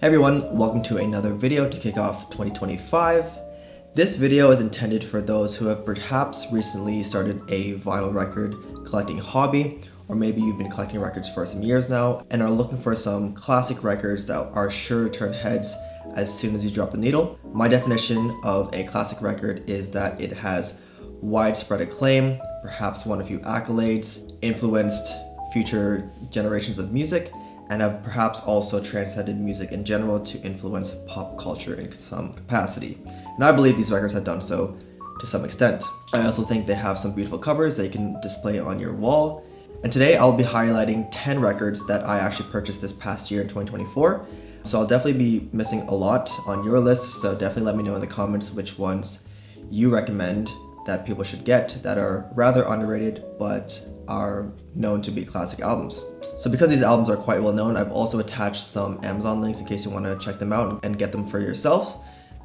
Hey everyone, welcome to another video to kick off 2025. This video is intended for those who have perhaps recently started a vinyl record collecting hobby, or maybe you've been collecting records for some years now and are looking for some classic records that are sure to turn heads as soon as you drop the needle. My definition of a classic record is that it has widespread acclaim, perhaps won a few accolades, influenced future generations of music, and have perhaps also transcended music in general to influence pop culture in some capacity. And I believe these records have done so to some extent. I also think they have some beautiful covers that you can display on your wall. And today I'll be highlighting 10 records that I actually purchased this past year in 2024. So I'll definitely be missing a lot on your list, so definitely let me know in the comments which ones you recommend that people should get that are rather underrated but are known to be classic albums. So because these albums are quite well known, I've also attached some Amazon links in case you want to check them out and get them for yourselves.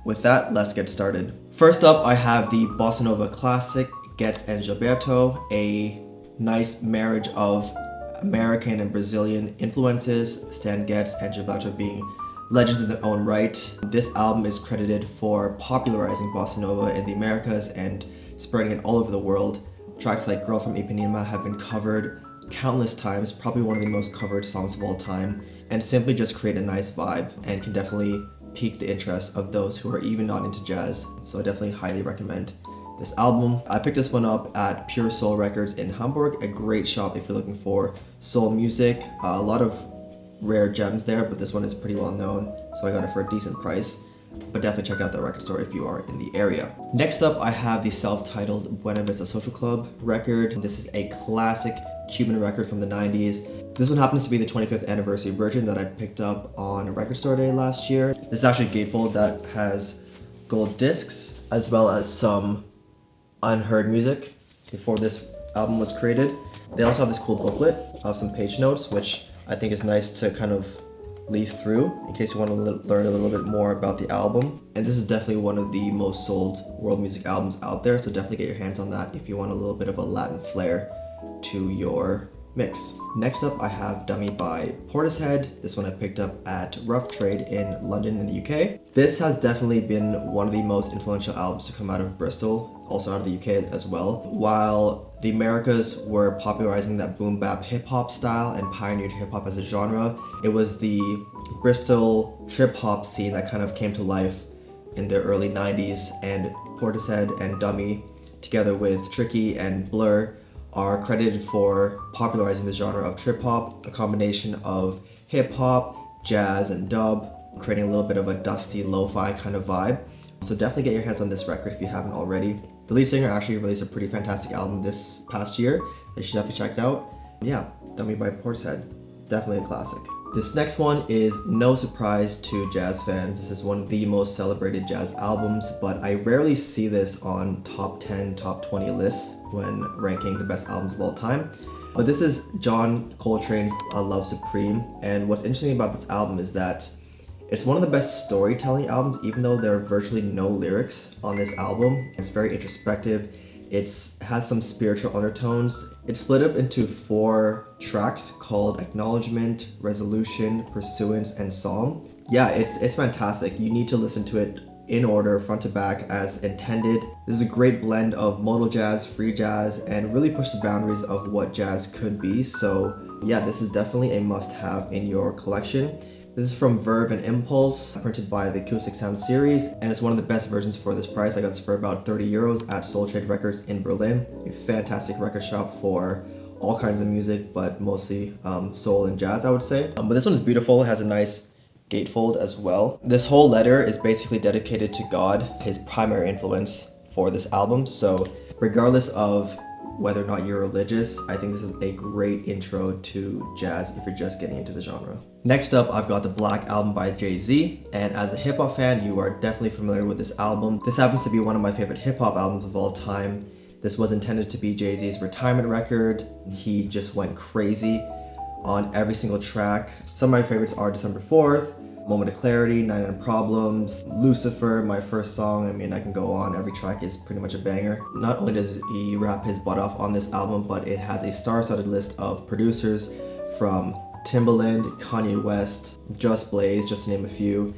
With that, let's get started. First up, I have the Bossa Nova classic Getz and Gilberto, a nice marriage of American and Brazilian influences, Stan Getz and Gilberto being legends in their own right. This album is credited for popularizing Bossa Nova in the Americas and spreading it all over the world. Tracks like Girl from Ipanema have been covered countless times, probably one of the most covered songs of all time, and simply just create a nice vibe and can definitely pique the interest of those who are even not into jazz. So I definitely highly recommend this album. I picked this one up at Pure Soul Records in Hamburg, a great shop if you're looking for soul music. A lot of rare gems there, but this one is pretty well known, so I got it for a decent price. But definitely check out that record store if you are in the area. Next up, I have the self-titled Buena Vista Social Club record. This is a classic Cuban record from the 90s. This one happens to be the 25th anniversary version that I picked up on Record Store Day last year. This is actually a gatefold that has gold discs as well as some unheard music before this album was created. They also have this cool booklet of some page notes, which I think is nice to kind of leaf through in case you want to learn a little bit more about the album. And this is definitely one of the most sold world music albums out there, so definitely get your hands on that if you want a little bit of a Latin flair to your mix. Next up, I have Dummy by Portishead. This one I picked up at Rough Trade in London in the UK. This has definitely been one of the most influential albums to come out of Bristol, also out of the UK as well. While the Americas were popularizing that boom bap hip hop style and pioneered hip hop as a genre, it was the Bristol trip hop scene that kind of came to life in the early 90s, and Portishead and Dummy, together with Tricky and Blur, are credited for popularizing the genre of trip hop, a combination of hip hop, jazz, and dub, creating a little bit of a dusty lo-fi kind of vibe. So definitely get your hands on this record if you haven't already. The lead singer actually released a pretty fantastic album this past year that you should definitely check out. Yeah, Dummy by Portishead, definitely a classic. This next one is no surprise to jazz fans. This is one of the most celebrated jazz albums, but I rarely see this on top 10, top 20 lists when ranking the best albums of all time. But this is John Coltrane's Love Supreme, and what's interesting about this album is that it's one of the best storytelling albums, even though there are virtually no lyrics on this album. It's very introspective. It has some spiritual undertones. It's split up into 4 tracks called Acknowledgement, Resolution, Pursuance, and Psalm. Yeah, it's fantastic. You need to listen to it in order, front to back, as intended. This is a great blend of modal jazz, free jazz, and really push the boundaries of what jazz could be. So yeah, this is definitely a must-have in your collection. This is from Verve and Impulse, printed by the Acoustic Sound series, and it's one of the best versions for this price. I got this for about 30 euros at Soul Trade Records in Berlin, a fantastic record shop for all kinds of music, but mostly soul and jazz, I would say. But this one is beautiful. It has a nice gatefold as well. This whole letter is basically dedicated to God, his primary influence for this album. So regardless of whether or not you're religious, I think this is a great intro to jazz if you're just getting into the genre. Next up, I've got the Black Album by Jay-Z, and as a hip-hop fan, you are definitely familiar with this album. This happens to be one of my favorite hip-hop albums of all time. This was intended to be Jay-Z's retirement record. He just went crazy on every single track. Some of my favorites are December 4th, Moment of Clarity, 99 Problems, Lucifer, my first song. I mean, I can go on. Every track is pretty much a banger. Not only does he rap his butt off on this album, but it has a star-studded list of producers from Timbaland, Kanye West, Just Blaze, just to name a few.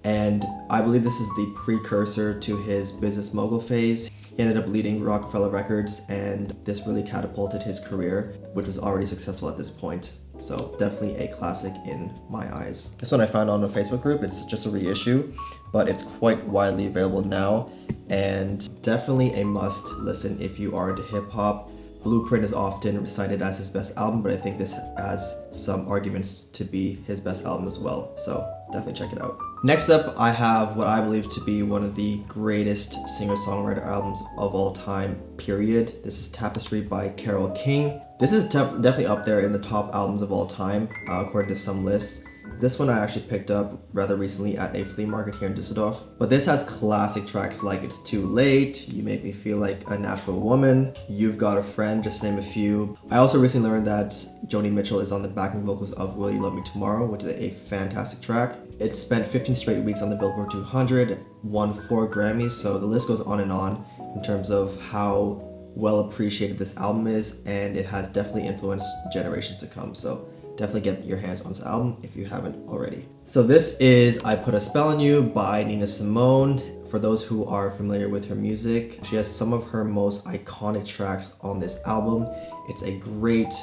And I believe this is the precursor to his business mogul phase. He ended up leading Rockefeller Records, and this really catapulted his career, which was already successful at this point. So definitely a classic in my eyes. This one I found on a Facebook group. It's just a reissue, but it's quite widely available now, and definitely a must listen if you are into hip hop. Blueprint is often cited as his best album, but I think this has some arguments to be his best album as well. So definitely check it out. Next up, I have what I believe to be one of the greatest singer-songwriter albums of all time, period. This is Tapestry by Carole King. This is definitely up there in the top albums of all time, according to some lists. This one I actually picked up rather recently at a flea market here in Düsseldorf. But this has classic tracks like It's Too Late, You Make Me Feel Like a Natural Woman, You've Got a Friend, just to name a few. I also recently learned that Joni Mitchell is on the backing vocals of Will You Love Me Tomorrow, which is a fantastic track. It spent 15 straight weeks on the Billboard 200, won 4 Grammys, so the list goes on in terms of how well appreciated this album is, and it has definitely influenced generations to come. So definitely get your hands on this album if you haven't already. So this is I Put a Spell on You by Nina Simone. For those who are familiar with her music, she has some of her most iconic tracks on this album. It's a great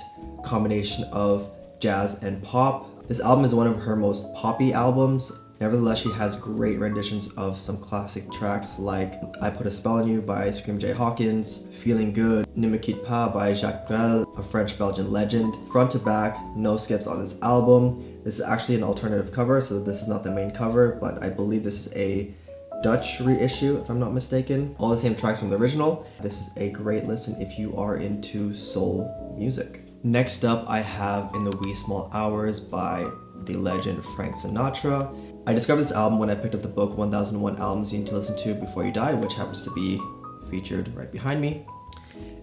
combination of jazz and pop. This album is one of her most poppy albums. Nevertheless, she has great renditions of some classic tracks like I Put a Spell on You by Scream J. Hawkins, Feeling Good, Ne Me Quitte Pas by Jacques Brel, a French-Belgian legend. Front to back, no skips on this album. This is actually an alternative cover, so this is not the main cover, but I believe this is a Dutch reissue, if I'm not mistaken. All the same tracks from the original. This is a great listen if you are into soul music. Next up, I have In the Wee Small Hours by the legend Frank Sinatra. I discovered this album when I picked up the book 1001 Albums You Need to Listen to Before You Die, which happens to be featured right behind me.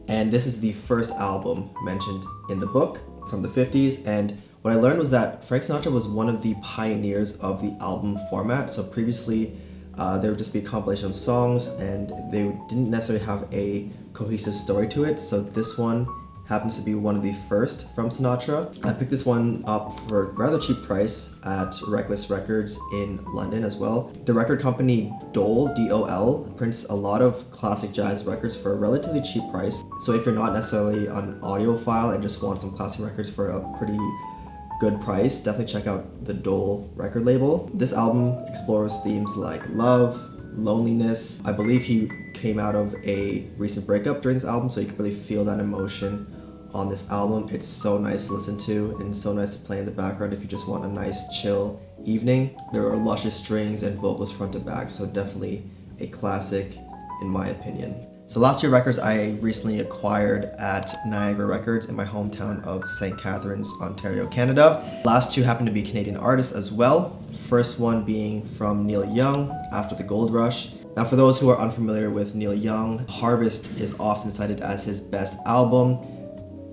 And this is the first album mentioned in the book from the 50s. And what I learned was that Frank Sinatra was one of the pioneers of the album format. So previously, there would just be a compilation of songs and they didn't necessarily have a cohesive story to it. So this one happens to be one of the first from Sinatra. I picked this one up for a rather cheap price at Reckless Records in London as well. The record company Dole, D-O-L, prints a lot of classic jazz records for a relatively cheap price. So if you're not necessarily an audiophile and just want some classic records for a pretty good price, definitely check out the Dole record label. This album explores themes like love, loneliness. I believe he came out of a recent breakup during this album, so you can really feel that emotion on this album. It's so nice to listen to and so nice to play in the background if you just want a nice chill evening. There are luscious strings and vocals front to back, so definitely a classic in my opinion. So last 2 records I recently acquired at Niagara Records in my hometown of St. Catharines, Ontario, Canada. Last 2 happen to be Canadian artists as well. First one being from Neil Young, After the Gold Rush. Now for those who are unfamiliar with Neil Young, Harvest is often cited as his best album.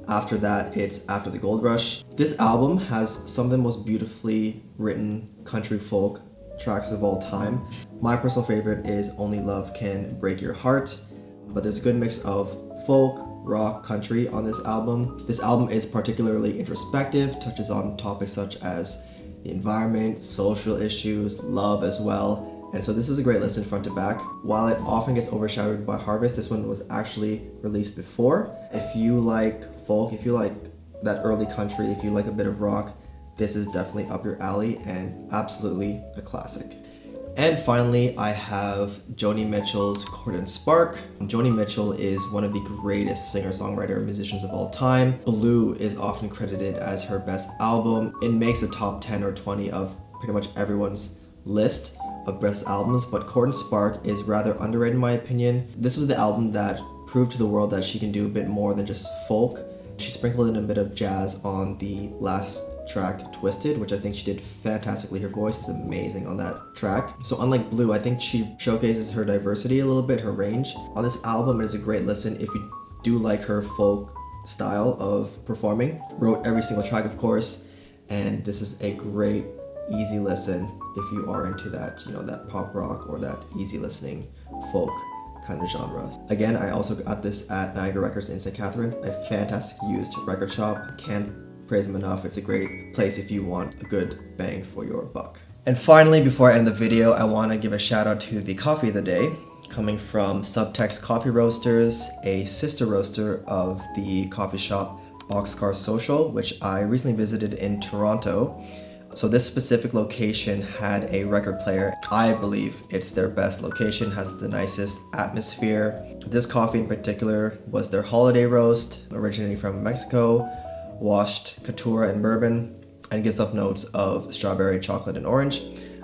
After that, it's After the Gold Rush. This album has some of the most beautifully written country folk tracks of all time. My personal favorite is Only Love Can Break Your Heart, but there's a good mix of folk, rock, country on this album. This album is particularly introspective, touches on topics such as the environment, social issues, love as well. And so this is a great listen front to back. While it often gets overshadowed by Harvest, this one was actually released before. If you like folk, if you like that early country, if you like a bit of rock, this is definitely up your alley and absolutely a classic. And finally, I have Joni Mitchell's Court and Spark. Joni Mitchell is one of the greatest singer-songwriter musicians of all time. Blue is often credited as her best album. It makes the top 10 or 20 of pretty much everyone's list of best albums, but Court and Spark is rather underrated in my opinion. This was the album that proved to the world that she can do a bit more than just folk. She sprinkled in a bit of jazz on the last track, Twisted, which I think she did fantastically. Her voice is amazing on that track. So unlike Blue, I think she showcases her diversity a little bit, her range on this album. It is a great listen if you do like her folk style of performing. Wrote every single track, of course, and this is a great easy listen if you are into that, that pop rock or that easy listening folk kind of genre. Again, I also got this at Niagara Records in St. Catharines, a fantastic used record shop. Can't praise them enough. It's a great place if you want a good bang for your buck. And finally, before I end the video, I want to give a shout out to the coffee of the day, coming from Subtext Coffee Roasters, a sister roaster of the coffee shop Boxcar Social, which I recently visited in Toronto. So this specific location had a record player. I believe it's their best location, has the nicest atmosphere. This coffee in particular was their holiday roast, originating from Mexico, washed Caturra and bourbon, and gives off notes of strawberry, chocolate, and orange.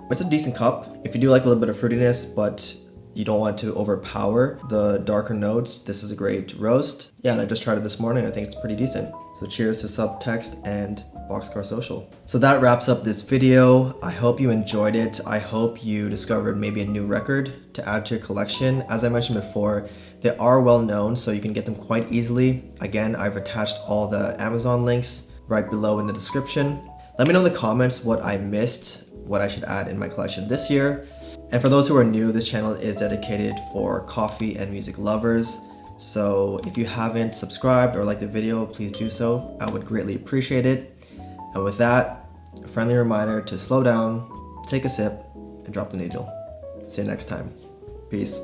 It's a decent cup. If you do like a little bit of fruitiness, but you don't want to overpower the darker notes, this is a great roast. Yeah, and I just tried it this morning. I think it's pretty decent. So cheers to Subtext and Boxcar Social. So that wraps up this video. I hope you enjoyed it. I hope you discovered maybe a new record to add to your collection. As I mentioned before, they are well known, so you can get them quite easily. Again, I've attached all the Amazon links right below in the description. Let me know in the comments what I missed, what I should add in my collection this year. And for those who are new, this channel is dedicated for coffee and music lovers. So if you haven't subscribed or liked the video, please do so. I would greatly appreciate it. And with that, a friendly reminder to slow down, take a sip, and drop the needle. See you next time. Peace.